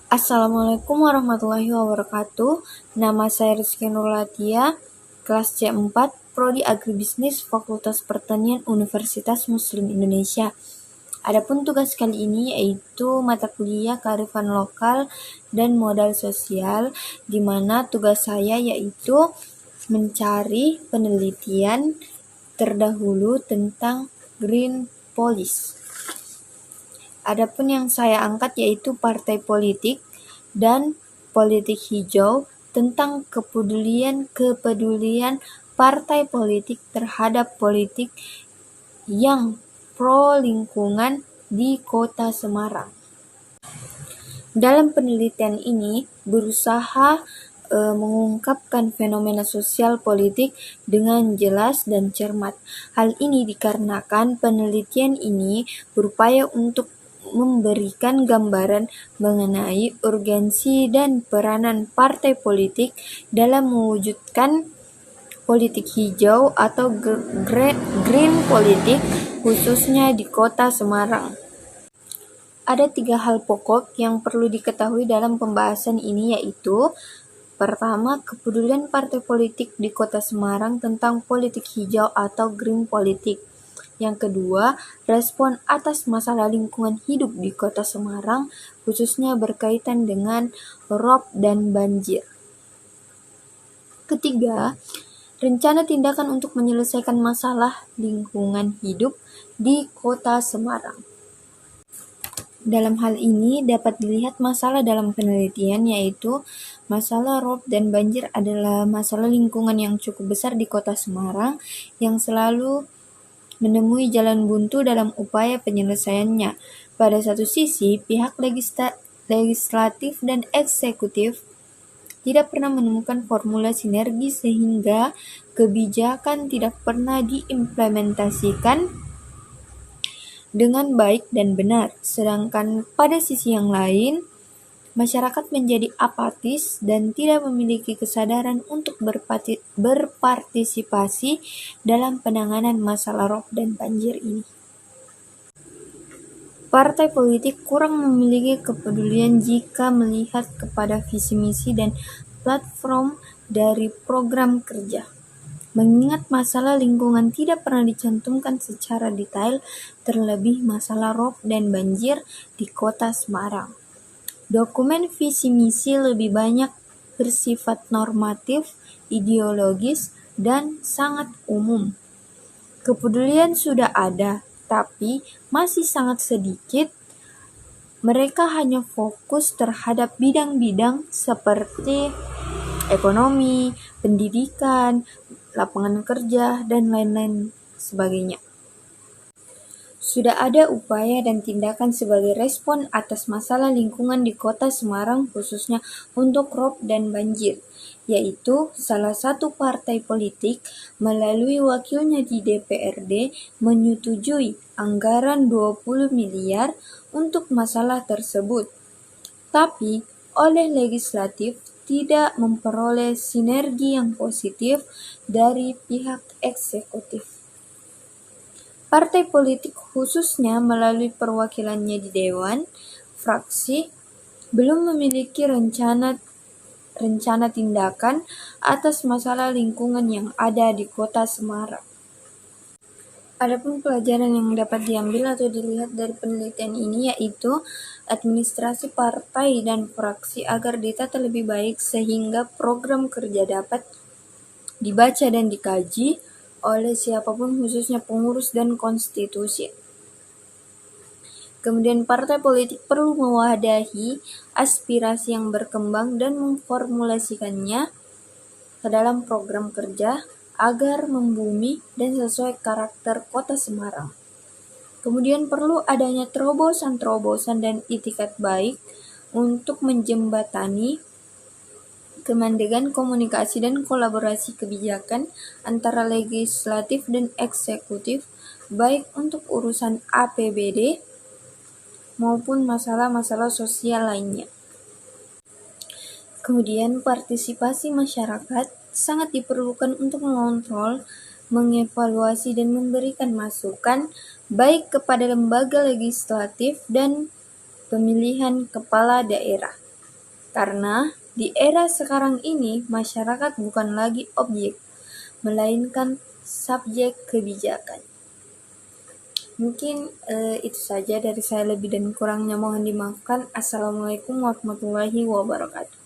Assalamualaikum warahmatullahi wabarakatuh. Nama saya Rizky Nurlatia, kelas C4, Prodi Agribisnis, Fakultas Pertanian Universitas Muslim Indonesia. Adapun tugas kali ini yaitu mata kuliah kearifan lokal dan modal sosial, di mana tugas saya yaitu mencari penelitian terdahulu tentang green policy. Adapun yang saya angkat yaitu partai politik dan politik hijau tentang kepedulian partai politik terhadap politik yang pro lingkungan di Kota Semarang. Dalam penelitian ini berusaha mengungkapkan fenomena sosial politik dengan jelas dan cermat. Hal ini dikarenakan penelitian ini berupaya untuk memberikan gambaran mengenai urgensi dan peranan partai politik dalam mewujudkan politik hijau atau green politik khususnya di Kota Semarang. Ada 3 hal pokok yang perlu diketahui dalam pembahasan ini yaitu: pertama, kepedulian partai politik di Kota Semarang tentang politik hijau atau green politik. Yang kedua, respon atas masalah lingkungan hidup di Kota Semarang, khususnya berkaitan dengan rob dan banjir. Ketiga, rencana tindakan untuk menyelesaikan masalah lingkungan hidup di Kota Semarang. Dalam hal ini dapat dilihat masalah dalam penelitian yaitu masalah rob dan banjir adalah masalah lingkungan yang cukup besar di Kota Semarang yang selalu menemui jalan buntu dalam upaya penyelesaiannya. Pada satu sisi, pihak legislatif dan eksekutif tidak pernah menemukan formula sinergi sehingga kebijakan tidak pernah diimplementasikan dengan baik dan benar. Sedangkan pada sisi yang lain, masyarakat menjadi apatis dan tidak memiliki kesadaran untuk berpartisipasi dalam penanganan masalah rob dan banjir ini. Partai politik kurang memiliki kepedulian jika melihat kepada visi misi dan platform dari program kerja. Mengingat masalah lingkungan tidak pernah dicantumkan secara detail, terlebih masalah rob dan banjir di Kota Semarang. Dokumen visi misi lebih banyak bersifat normatif, ideologis, dan sangat umum. Kepedulian sudah ada, tapi masih sangat sedikit. Mereka hanya fokus terhadap bidang-bidang seperti ekonomi, pendidikan, lapangan kerja, dan lain-lain sebagainya. Sudah ada upaya dan tindakan sebagai respon atas masalah lingkungan di Kota Semarang khususnya untuk rob dan banjir, yaitu salah satu partai politik melalui wakilnya di DPRD menyetujui anggaran 20 miliar untuk masalah tersebut. Tapi oleh legislatif tidak memperoleh sinergi yang positif dari pihak eksekutif. Partai politik khususnya melalui perwakilannya di Dewan, fraksi, belum memiliki rencana tindakan atas masalah lingkungan yang ada di Kota Semarang. Adapun pelajaran yang dapat diambil atau dilihat dari penelitian ini yaitu administrasi partai dan fraksi agar ditata lebih baik sehingga program kerja dapat dibaca dan dikaji oleh siapapun khususnya pengurus dan konstitusi. Kemudian partai politik perlu mewadahi aspirasi yang berkembang dan memformulasikannya ke dalam program kerja agar membumi dan sesuai karakter Kota Semarang. Kemudian perlu adanya terobosan-terobosan dan itikat baik untuk menjembatani kemandegan komunikasi dan kolaborasi kebijakan antara legislatif dan eksekutif, baik untuk urusan APBD maupun masalah-masalah sosial lainnya. Kemudian partisipasi masyarakat sangat diperlukan untuk mengontrol, mengevaluasi dan memberikan masukan baik kepada lembaga legislatif dan pemilihan kepala daerah. Karena di era sekarang ini, masyarakat bukan lagi objek, melainkan subjek kebijakan. Mungkin itu saja dari saya, lebih dan kurangnya mohon dimaafkan. Assalamualaikum warahmatullahi wabarakatuh.